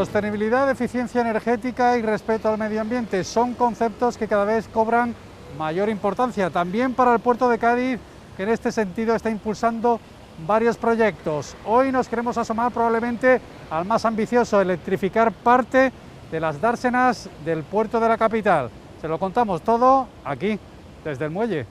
Sostenibilidad, eficiencia energética y respeto al medio ambiente son conceptos que cada vez cobran mayor importancia. También para el puerto de Cádiz, que en este sentido está impulsando varios proyectos. Hoy nos queremos asomar probablemente al más ambicioso, electrificar parte de las dársenas del puerto de la capital. Se lo contamos todo aquí, desde el muelle.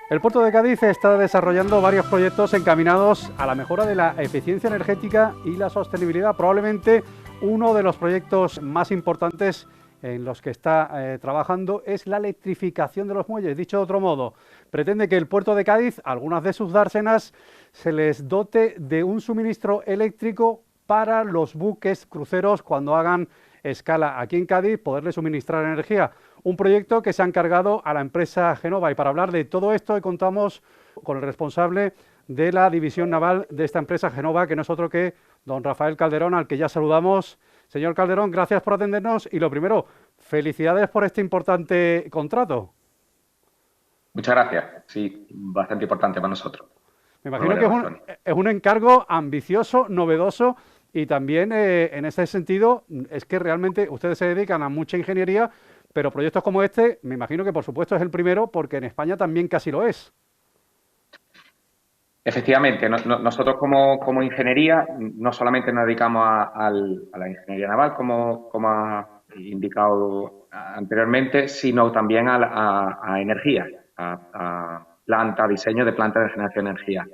El puerto de Cádiz está desarrollando varios proyectos encaminados a la mejora de la eficiencia energética y la sostenibilidad. Probablemente uno de los proyectos más importantes en los que está trabajando es la electrificación de los muelles. Dicho de otro modo, pretende que el puerto de Cádiz, algunas de sus dársenas, se les dote de un suministro eléctrico para los buques cruceros cuando hagan escala aquí en Cádiz, poderle suministrar energía. Un proyecto que se ha encargado a la empresa Genova. Y para hablar de todo esto, hoy contamos con el responsable de la división naval de esta empresa Genova, que no es otro que don Rafael Calderón, al que ya saludamos. Señor Calderón, gracias por atendernos y lo primero, felicidades por este importante contrato. Muchas gracias. Sí, bastante importante para nosotros. Me imagino que es un encargo ambicioso, novedoso y también en ese sentido es que realmente ustedes se dedican a mucha ingeniería, pero proyectos como este, me imagino que por supuesto es el primero porque en España también casi lo es. Efectivamente, nosotros como ingeniería no solamente nos dedicamos a la ingeniería naval, como ha indicado anteriormente, sino también a energía, a diseño de plantas de generación de energía,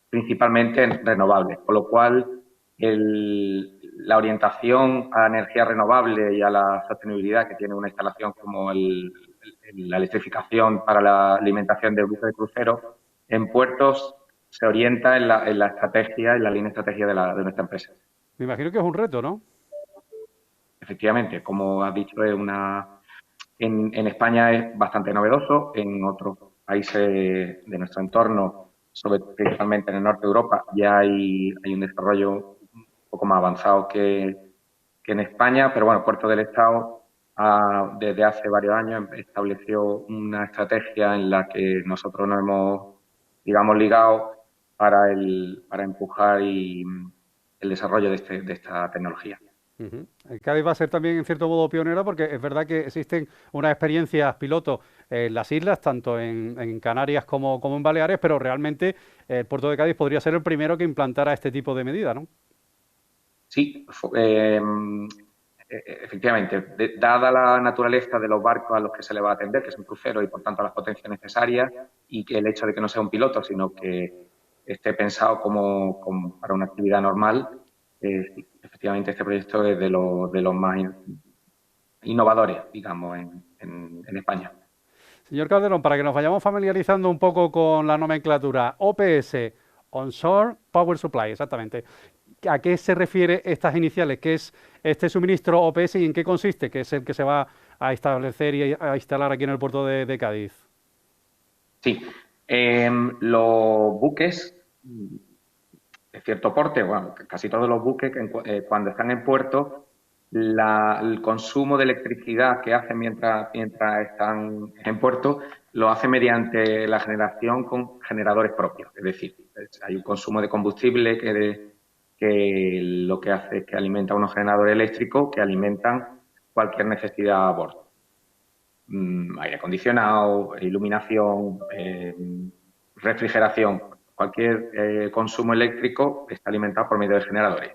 principalmente renovables, con lo cual la orientación a la energía renovable y a la sostenibilidad que tiene una instalación como la electrificación para la alimentación de buques de crucero en puertos se orienta en la estrategia, en la línea estratégica de nuestra empresa. Me imagino que es un reto, ¿no? Efectivamente, como has dicho, en España es bastante novedoso, en otros países de nuestro entorno, principalmente en el norte de Europa, ya hay un desarrollo un poco más avanzado que en España, pero bueno, Puerto del Estado desde hace varios años estableció una estrategia en la que nosotros nos hemos, digamos, ligado para empujar el desarrollo de esta tecnología. El Cádiz va a ser también en cierto modo pionero porque es verdad que existen unas experiencias piloto en las islas, tanto en Canarias como en Baleares, pero realmente el puerto de Cádiz podría ser el primero que implantara este tipo de medida, ¿no? Sí, efectivamente, dada la naturaleza de los barcos a los que se le va a atender, que son cruceros y por tanto las potencias necesarias, y que el hecho de que no sea un piloto, sino que esté pensado para una actividad normal, efectivamente este proyecto es de los más innovadores, digamos, en España. Señor Calderón, para que nos vayamos familiarizando un poco con la nomenclatura, OPS, Onshore Power Supply, exactamente. ¿A qué se refiere estas iniciales? ¿Qué es este suministro OPS y en qué consiste? ¿Qué es el que se va a establecer y a instalar aquí en el puerto de Cádiz? Sí, los buques de cierto porte, bueno, casi todos los buques cuando están en puerto, el consumo de electricidad que hacen mientras están en puerto lo hacen mediante la generación con generadores propios. Es decir, hay un consumo de combustible que lo que hace es que alimenta unos generadores eléctricos que alimentan cualquier necesidad a bordo. aire acondicionado, iluminación, refrigeración. Cualquier consumo eléctrico está alimentado por medio de generadores.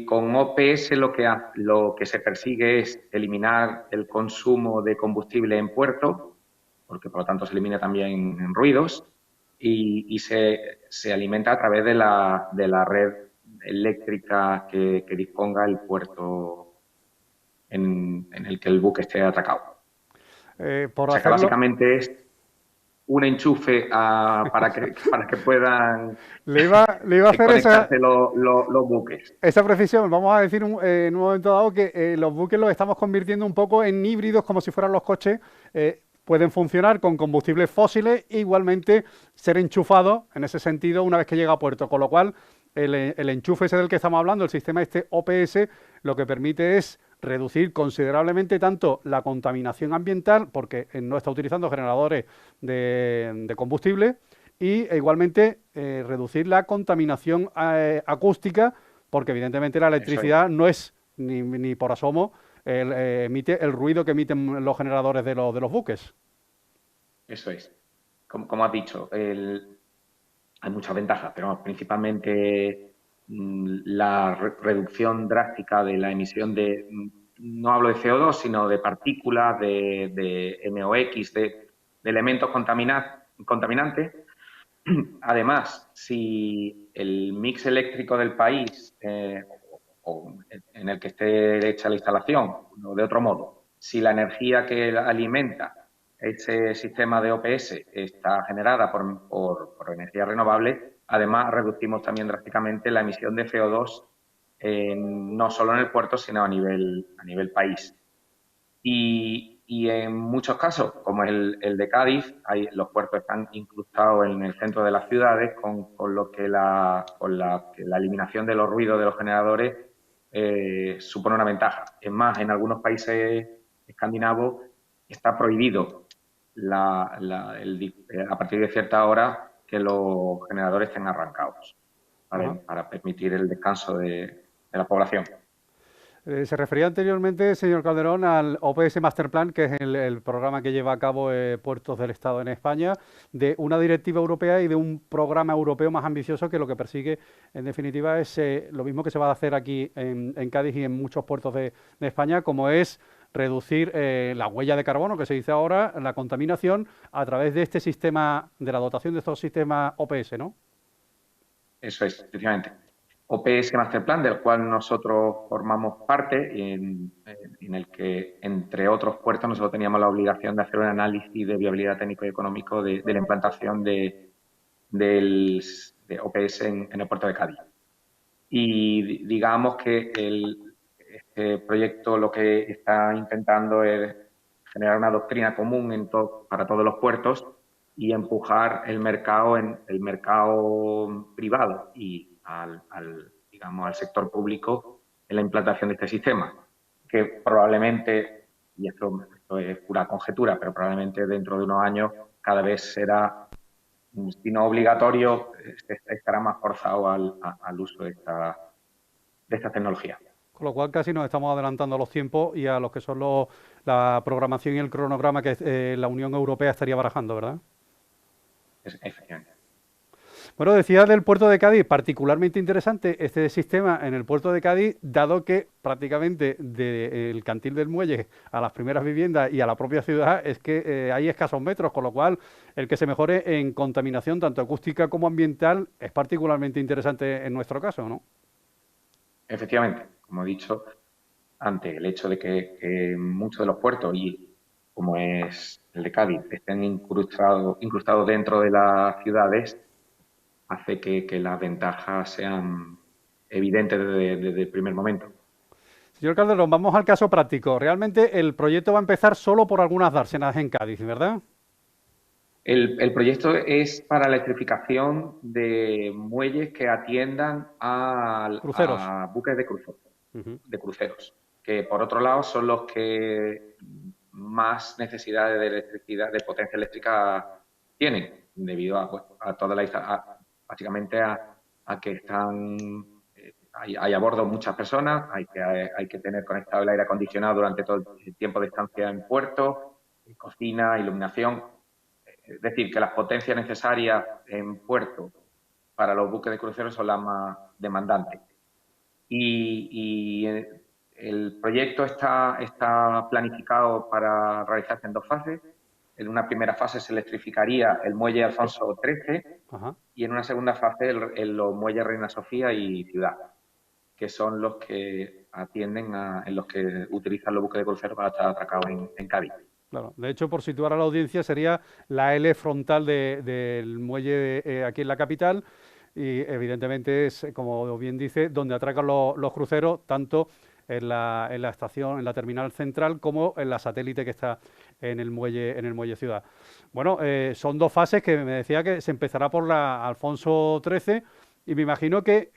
Con OPS lo que se persigue es eliminar el consumo de combustible en puerto, porque por lo tanto se elimina también en ruidos, y se alimenta a través de la red eléctrica que disponga el puerto en el que el buque esté atracado. Por O sea que hacerlo, básicamente es un enchufe para que puedan le iba a hacer conectarse los buques. esa precisión. Vamos a decir en un momento dado que los buques los estamos convirtiendo un poco en híbridos, como si fueran los coches. Pueden funcionar con combustibles fósiles e igualmente ser enchufados en ese sentido una vez que llega a puerto. Con lo cual, el enchufe ese del que estamos hablando, el sistema este OPS, lo que permite es reducir considerablemente tanto la contaminación ambiental, porque no está utilizando generadores de combustible, y igualmente reducir la contaminación acústica, porque evidentemente la Eso es. electricidad no es ni por asomo emite el ruido que emiten los generadores de los buques. Eso es. Como has dicho, hay muchas ventajas, pero principalmente la reducción drástica de la emisión no hablo de CO2, sino de partículas, de NOx, de elementos contaminantes. Además, si el mix eléctrico del país o en el que esté hecha la instalación, o de otro modo, si la energía que alimenta ese sistema de OPS está generada por energía renovable, además reducimos también drásticamente la emisión de CO2 no solo en el puerto, sino a nivel país. Y en muchos casos, como el de Cádiz, los puertos están incrustados en el centro de las ciudades, con lo que que la eliminación de los ruidos de los generadores supone una ventaja. Es más, en algunos países escandinavos está prohibido a partir de cierta hora que los generadores estén arrancados Ajá. para permitir el descanso de la población. Se refería anteriormente, señor Calderón, al OPS Master Plan, que es el programa que lleva a cabo Puertos del Estado en España, de una directiva europea y de un programa europeo más ambicioso que lo que persigue, en definitiva, es lo mismo que se va a hacer aquí en Cádiz y en muchos puertos de España, como es reducir la huella de carbono, que se dice ahora, la contaminación, a través de este sistema, de la dotación de estos sistemas OPS, ¿no? Eso es, efectivamente. OPS Master Plan, del cual nosotros formamos parte y en el que, entre otros puertos, nosotros teníamos la obligación de hacer un análisis de viabilidad técnico y económico de la implantación de OPS en el puerto de Cádiz. Y digamos que este proyecto lo que está intentando es generar una doctrina común para todos los puertos y empujar el mercado privado y digamos, al sector público en la implantación de este sistema, que probablemente, y esto es pura conjetura, pero probablemente dentro de unos años cada vez será, si no obligatorio, estará más forzado al uso de esta tecnología. Con lo cual casi nos estamos adelantando a los tiempos y a lo que son la programación y el cronograma que la Unión Europea estaría barajando, ¿verdad? Efectivamente. Bueno, decía del puerto de Cádiz, particularmente interesante este sistema en el puerto de Cádiz, dado que prácticamente del cantil del muelle a las primeras viviendas y a la propia ciudad es que hay escasos metros, con lo cual el que se mejore en contaminación tanto acústica como ambiental es particularmente interesante en nuestro caso, ¿no? Efectivamente, como he dicho antes, el hecho de que muchos de los puertos, y como es el de Cádiz, estén incrustados dentro de las ciudades, hace que las ventajas sean evidentes desde el primer momento. Señor Calderón, vamos al caso práctico. Realmente el proyecto va a empezar solo por algunas dársenas en Cádiz, ¿verdad? El proyecto es para la electrificación de muelles que atiendan Cruceros. a buques Ujú. de cruceros, que por otro lado son los que más necesidades de electricidad, de potencia eléctrica tienen, debido a toda básicamente a que están hay a bordo muchas personas, hay que tener conectado el aire acondicionado durante todo el tiempo de estancia en puerto, cocina, iluminación. Es decir, que las potencias necesarias en puerto para los buques de crucero son las más demandantes. Y el proyecto está planificado para realizarse en 2 fases. En una primera fase se electrificaría el muelle Alfonso XIII y en una segunda fase los muelles Reina Sofía y Ciudad, que son los que atienden en los que utilizan los buques de crucero para estar atracados en Cádiz. Claro. De hecho, por situar a la audiencia, sería la L frontal del muelle aquí en la capital y evidentemente es, como bien dice, donde atracan los cruceros, tanto en la estación, en la terminal central, como en la satélite que está en el muelle Ciudad. Bueno, son 2 fases que me decía que se empezará por la Alfonso XIII y me imagino que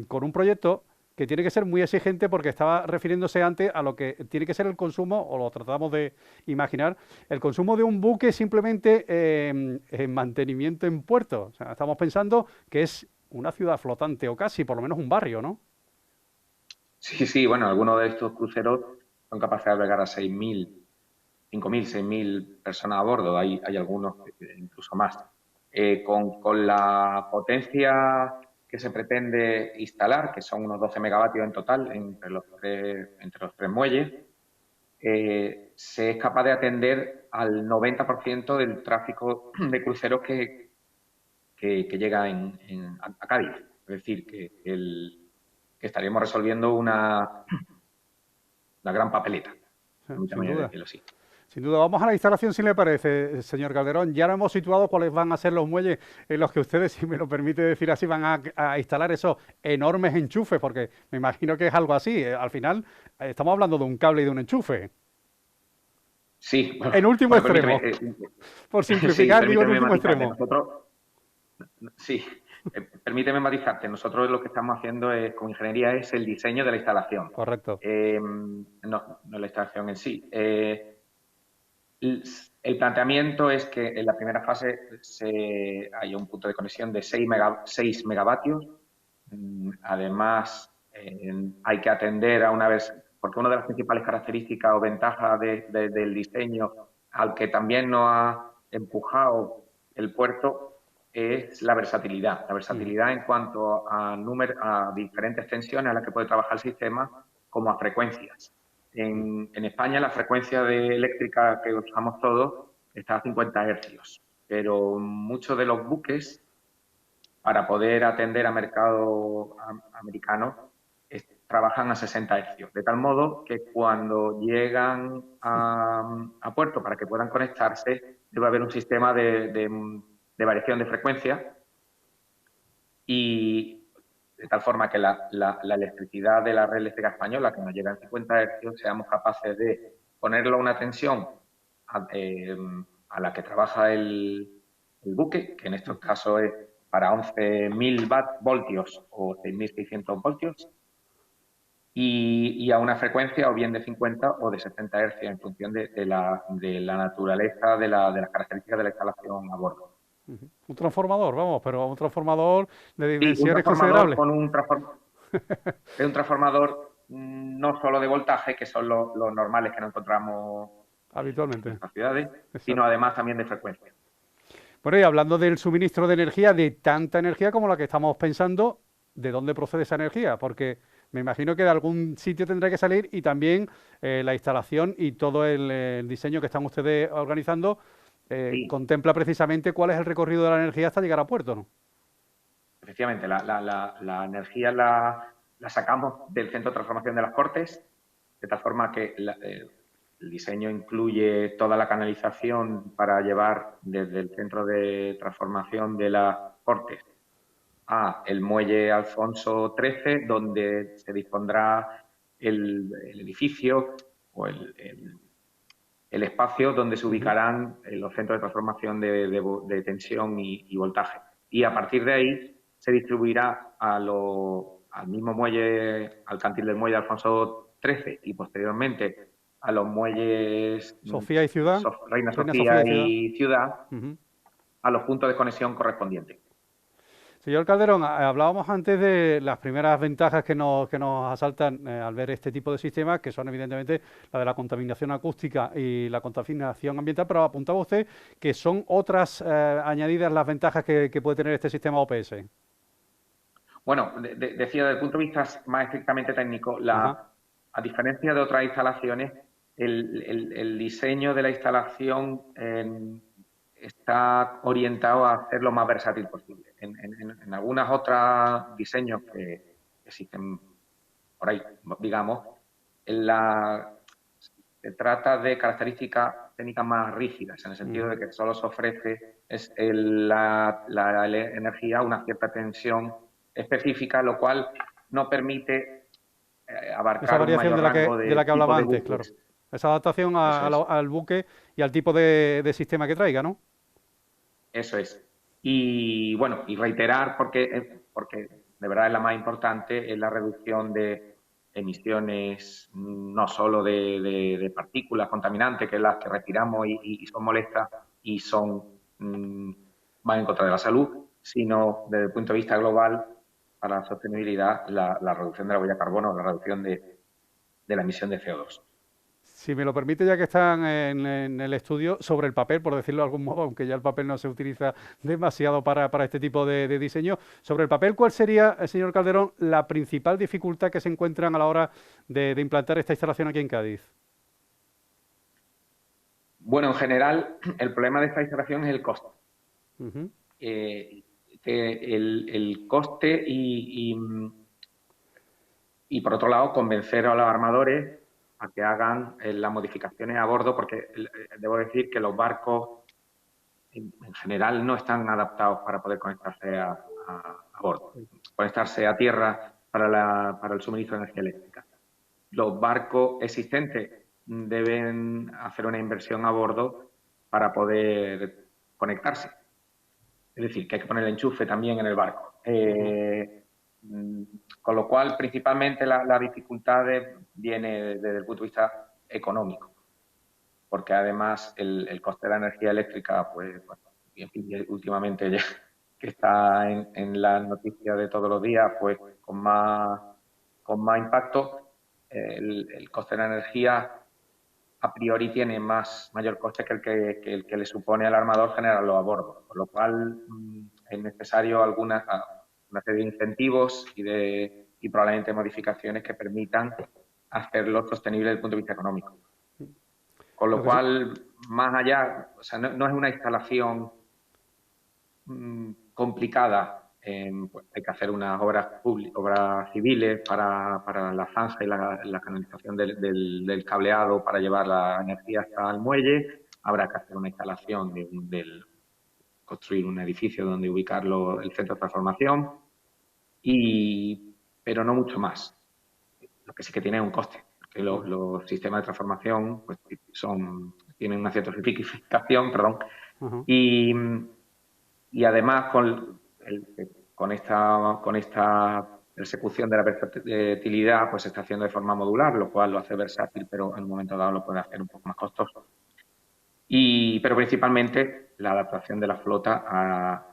con un proyecto que tiene que ser muy exigente porque estaba refiriéndose antes a lo que tiene que ser el consumo, o lo tratamos de imaginar, el consumo de un buque simplemente en mantenimiento en puerto. O sea, estamos pensando que es una ciudad flotante o casi, por lo menos un barrio, ¿no? Sí, bueno, algunos de estos cruceros son capaces de albergar a 6.000, 5.000, 6.000 personas a bordo. Hay algunos incluso más. Con la potencia que se pretende instalar, que son unos 12 megavatios en total entre los tres muelles, se es capaz de atender al 90% del tráfico de cruceros que llega a Cádiz. Es decir, que estaríamos resolviendo una gran papeleta, Sin permítame duda. decirlo así. Sin duda, vamos a la instalación si le parece, señor Calderón. Ya no hemos situado cuáles van a ser los muelles en los que ustedes, si me lo permite decir así, van a instalar esos enormes enchufes, porque me imagino que es algo así. Al final, estamos hablando de un cable y de un enchufe. Sí, En último bueno, extremo. permíteme. Por Sí, simplificar, digo en permíteme último matizarte. extremo. Nosotros, sí, permíteme matizarte. Nosotros lo que estamos haciendo con ingeniería es el diseño de la instalación. Correcto. No la instalación en sí. El planteamiento es que en la primera fase hay un punto de conexión de 6 megavatios. Además, hay que atender a una vez, porque una de las principales características o ventajas del diseño, al que también nos ha empujado el puerto, es la versatilidad. La versatilidad en cuanto a diferentes tensiones a las que puede trabajar el sistema, como a frecuencias. En España la frecuencia eléctrica que usamos todos está a 50 hercios, pero muchos de los buques, para poder atender a mercado americano, trabajan a 60 hercios, de tal modo que cuando llegan a puerto para que puedan conectarse, debe haber un sistema de variación de frecuencia y de tal forma que la electricidad de la red eléctrica española, que nos llega en 50 hercios, seamos capaces de ponerlo a una tensión a la que trabaja el buque, que en estos casos es para 11.000 voltios o 6.600 voltios, y a una frecuencia o bien de 50 o de 70 hercios en función de la naturaleza, de las características de la instalación a bordo. Un transformador, vamos, pero un transformador de Sí, un dimensiones transformador considerables. con es un transformador no solo de voltaje, que son los normales que no encontramos en Habitualmente. nuestras ciudades, sino Exacto. además también de frecuencia. Bueno, y hablando del suministro de energía, de tanta energía como la que estamos pensando, ¿de dónde procede esa energía? Porque me imagino que de algún sitio tendrá que salir y también la instalación y todo el diseño que están ustedes organizando Sí, contempla precisamente cuál es el recorrido de la energía hasta llegar a puerto, ¿no? efectivamente, la energía la sacamos del centro de transformación de las Cortes, de tal forma que el diseño incluye toda la canalización para llevar desde el centro de transformación de las Cortes a el muelle Alfonso XIII, donde se dispondrá el edificio o el espacio donde se Ujú. ubicarán los centros de transformación de tensión y voltaje. Y a partir de ahí se distribuirá al mismo muelle, al cantil del muelle Alfonso XIII y posteriormente a los muelles Sofía y Ciudad, Reina Reina Sofía Sofía y Ciudad. y Ciudad, Ujú. a los puntos de conexión correspondientes. Señor Calderón, hablábamos antes de las primeras ventajas que nos asaltan al ver este tipo de sistemas, que son evidentemente la de la contaminación acústica y la contaminación ambiental, pero apuntaba usted que son otras añadidas las ventajas que puede tener este sistema OPS. Bueno, decía, desde el punto de vista más estrictamente técnico, Ajá. a diferencia de otras instalaciones, el diseño de la instalación está orientado a ser lo más versátil posible. En algunos otros diseños que existen por ahí, digamos, se trata de características técnicas más rígidas, en el sentido de que solo se ofrece la energía a una cierta tensión específica, lo cual no permite Esa abarcar un variación mayor rango de la de que tipo hablaba de antes, claro. bucles. Esa adaptación Eso es, al buque y al tipo de sistema que traiga, ¿no? eso es. Y bueno, y reiterar, porque de verdad es la más importante, es la reducción de emisiones no solo de partículas contaminantes, que es las que respiramos y son molestas y van en contra de la salud, sino desde el punto de vista global, para la sostenibilidad, la reducción de la huella de carbono, la reducción de la emisión de CO2. Si me lo permite, ya que están en el estudio, sobre el papel, por decirlo de algún modo, aunque ya el papel no se utiliza demasiado para este tipo de diseño, sobre el papel, ¿cuál sería, señor Calderón, la principal dificultad que se encuentran a la hora de implantar esta instalación aquí en Cádiz? Bueno, en general, el problema de esta instalación es el coste. Ujú. Que el coste y, por otro lado, convencer a los armadores a que hagan las modificaciones a bordo, porque debo decir que los barcos en general no están adaptados para poder conectarse a bordo, conectarse a tierra para el suministro de energía eléctrica. Los barcos existentes deben hacer una inversión a bordo para poder conectarse. Es decir, que hay que poner el enchufe también en el barco. Con lo cual, principalmente la dificultad viene desde el punto de vista económico, porque además el coste de la energía eléctrica, pues en fin, últimamente ya, que está en las noticias de todos los días, pues con más impacto, el coste de la energía a priori tiene mayor coste que el que le supone al armador generarlo a bordo, con lo cual es necesario una serie de incentivos y probablemente modificaciones que permitan hacerlo sostenible desde el punto de vista económico. Con lo Lo que sí. cual, más allá, o sea, no es una instalación complicada. Pues hay que hacer unas obras civiles para la zanja y la canalización del cableado para llevar la energía hasta el muelle. Habrá que hacer una instalación construir un edificio donde ubicarlo, el centro de transformación, pero no mucho más. Lo que sí que tiene es un coste, porque los sistemas de transformación pues, tienen una cierta simplificación, perdón, Ajá. y además con esta persecución de la versatilidad pues se está haciendo de forma modular, lo cual lo hace versátil, pero en un momento dado lo puede hacer un poco más costoso. Pero principalmente la adaptación de la flota a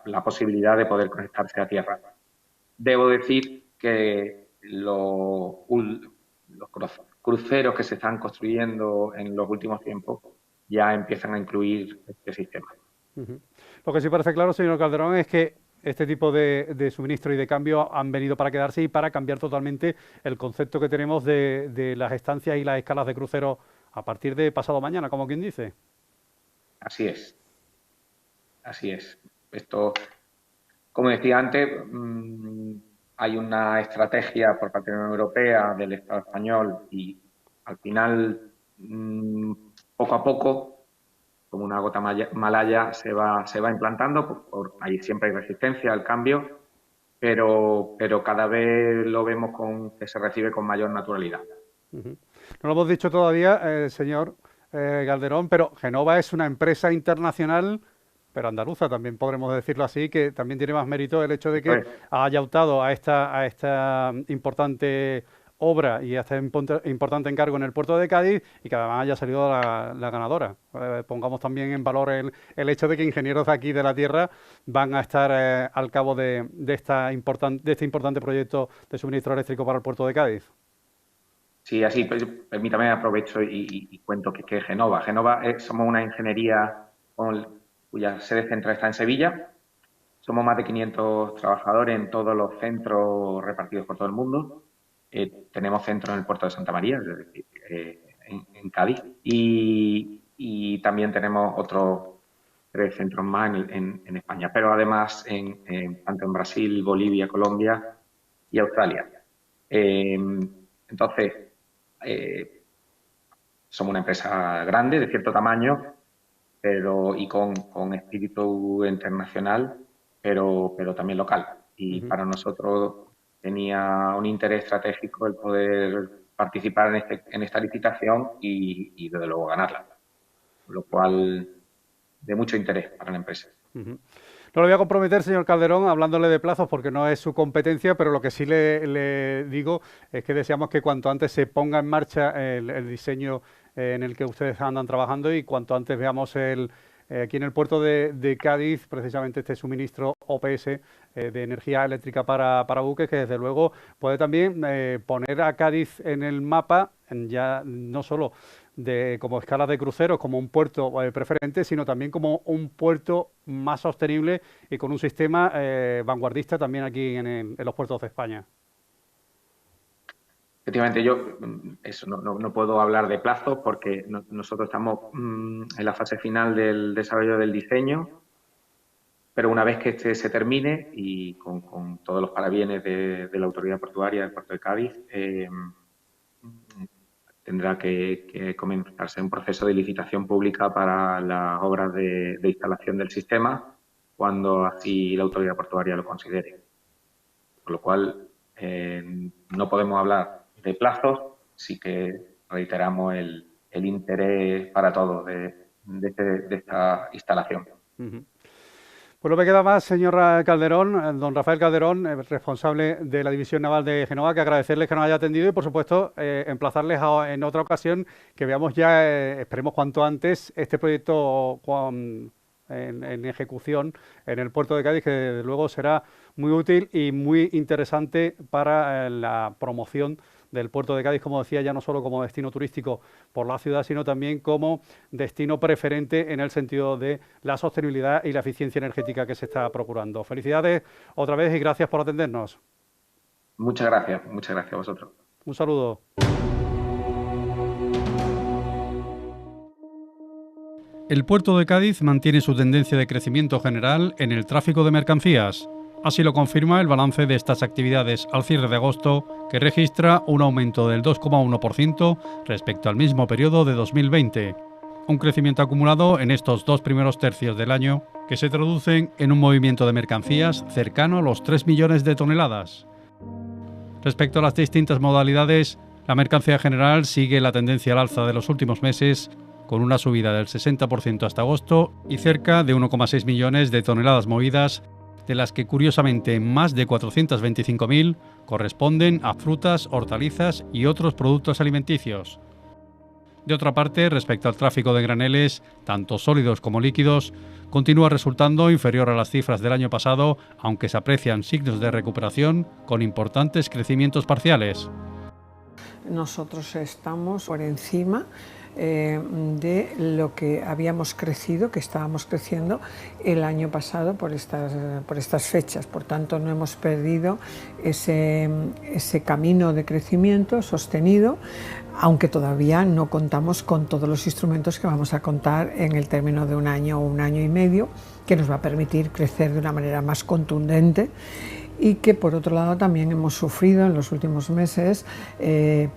la posibilidad de poder conectarse a tierra. Debo decir que los cruceros que se están construyendo en los últimos tiempos ya empiezan a incluir este sistema. Ujú. Lo que sí parece claro, señor Calderón, es que este tipo de suministro y de cambio han venido para quedarse y para cambiar totalmente el concepto que tenemos de las estancias y las escalas de crucero a partir de pasado mañana, como quien dice. Así es, así es. Esto, como decía antes, hay una estrategia por parte de la Unión Europea, del Estado español y al final, poco a poco, como una gota malaya, se va implantando. Ahí siempre hay resistencia al cambio, pero cada vez lo vemos que se recibe con mayor naturalidad. Ujú. No lo hemos dicho todavía, señor Calderón, pero Genova es una empresa internacional, pero andaluza también podremos decirlo así, que también tiene más mérito el hecho de que Entonces, haya optado a esta importante obra y este importante encargo en el puerto de Cádiz y que además haya salido la ganadora. Pongamos también en valor el hecho de que ingenieros de aquí de la tierra van a estar al cabo de este importante proyecto de suministro eléctrico para el puerto de Cádiz. Sí, así, pues, permítame, aprovecho y cuento que Genova. Somos una ingeniería cuya sede central está en Sevilla. Somos más de 500 trabajadores en todos los centros repartidos por todo el mundo. Tenemos centros en el puerto de Santa María, es decir, en Cádiz. Y también tenemos otros 3 centros más en España, pero además tanto en Brasil, Bolivia, Colombia y Australia. Entonces, somos una empresa grande, de cierto tamaño, y con espíritu internacional, pero también local. Y para nosotros tenía un interés estratégico el poder participar en esta licitación y desde luego ganarla, lo cual de mucho interés para la empresa. No lo voy a comprometer, señor Calderón, hablándole de plazos porque no es su competencia, pero lo que sí le digo es que deseamos que cuanto antes se ponga en marcha el diseño en el que ustedes andan trabajando y cuanto antes veamos aquí en el puerto de Cádiz precisamente este suministro OPS de energía eléctrica para buques, que desde luego puede también poner a Cádiz en el mapa, ya no solo como escala de cruceros, como un puerto preferente, sino también como un puerto más sostenible y con un sistema vanguardista también aquí en los puertos de España. Efectivamente, yo no puedo hablar de plazos porque nosotros estamos en la fase final del desarrollo del diseño, pero una vez que este se termine y con todos los parabienes de la autoridad portuaria del puerto de Cádiz, tendrá que comenzarse un proceso de licitación pública para las obras de instalación del sistema, cuando así la autoridad portuaria lo considere. Por lo cual, no podemos hablar de plazos, sí que reiteramos el interés para todos de esta instalación. Pues no me queda más, señor Calderón, don Rafael Calderón, responsable de la División Naval de Génova, que agradecerles que nos haya atendido y, por supuesto, emplazarles en otra ocasión que veamos ya, esperemos cuanto antes, este proyecto en ejecución en el puerto de Cádiz, que desde luego será muy útil y muy interesante para la promoción del puerto de Cádiz, como decía, ya no solo como destino turístico por la ciudad, sino también como destino preferente en el sentido de la sostenibilidad y la eficiencia energética que se está procurando. Felicidades otra vez y gracias por atendernos. Muchas gracias a vosotros. Un saludo. El puerto de Cádiz mantiene su tendencia de crecimiento general en el tráfico de mercancías. Así lo confirma el balance de estas actividades al cierre de agosto, que registra un aumento del 2,1% respecto al mismo periodo de 2020. Un crecimiento acumulado en estos 2 primeros tercios del año, que se traducen en un movimiento de mercancías cercano a los 3 millones de toneladas. Respecto a las distintas modalidades, la mercancía general sigue la tendencia al alza de los últimos meses, con una subida del 60% hasta agosto y cerca de 1,6 millones de toneladas movidas, de las que curiosamente más de 425.000 corresponden a frutas, hortalizas y otros productos alimenticios. De otra parte, respecto al tráfico de graneles, tanto sólidos como líquidos, continúa resultando inferior a las cifras del año pasado, aunque se aprecian signos de recuperación con importantes crecimientos parciales. Nosotros estamos por encima de lo que habíamos crecido, que estábamos creciendo el año pasado por estas fechas. Por tanto, no hemos perdido ese camino de crecimiento sostenido, aunque todavía no contamos con todos los instrumentos que vamos a contar en el término de un año o un año y medio, que nos va a permitir crecer de una manera más contundente. Y que por otro lado también hemos sufrido en los últimos meses la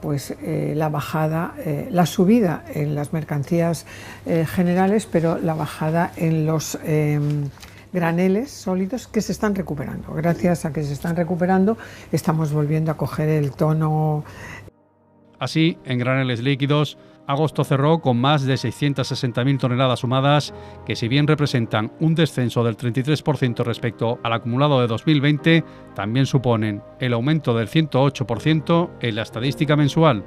subida en las mercancías generales, pero la bajada en los graneles sólidos, que se están recuperando. Gracias a que se están recuperando, estamos volviendo a coger el tono. Así, en graneles líquidos, Agosto cerró con más de 660.000 toneladas sumadas, que si bien representan un descenso del 33% respecto al acumulado de 2020, también suponen el aumento del 108% en la estadística mensual.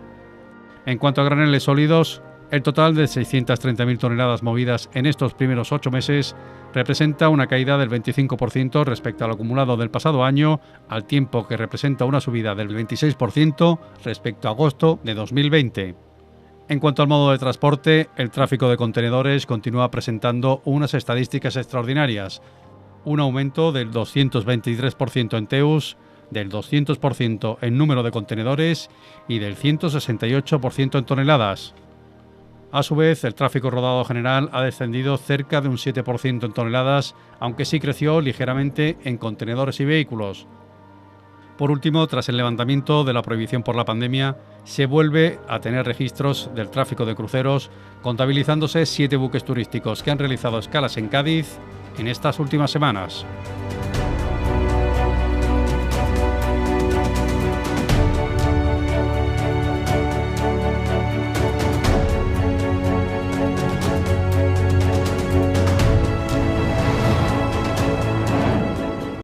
En cuanto a graneles sólidos, el total de 630.000 toneladas movidas en estos primeros 8 meses representa una caída del 25% respecto al acumulado del pasado año, al tiempo que representa una subida del 26% respecto a agosto de 2020. En cuanto al modo de transporte, el tráfico de contenedores continúa presentando unas estadísticas extraordinarias, un aumento del 223% en TEUs, del 200% en número de contenedores y del 168% en toneladas. A su vez, el tráfico rodado general ha descendido cerca de un 7% en toneladas, aunque sí creció ligeramente en contenedores y vehículos. Por último, tras el levantamiento de la prohibición por la pandemia, se vuelve a tener registros del tráfico de cruceros, contabilizándose 7 buques turísticos que han realizado escalas en Cádiz en estas últimas semanas.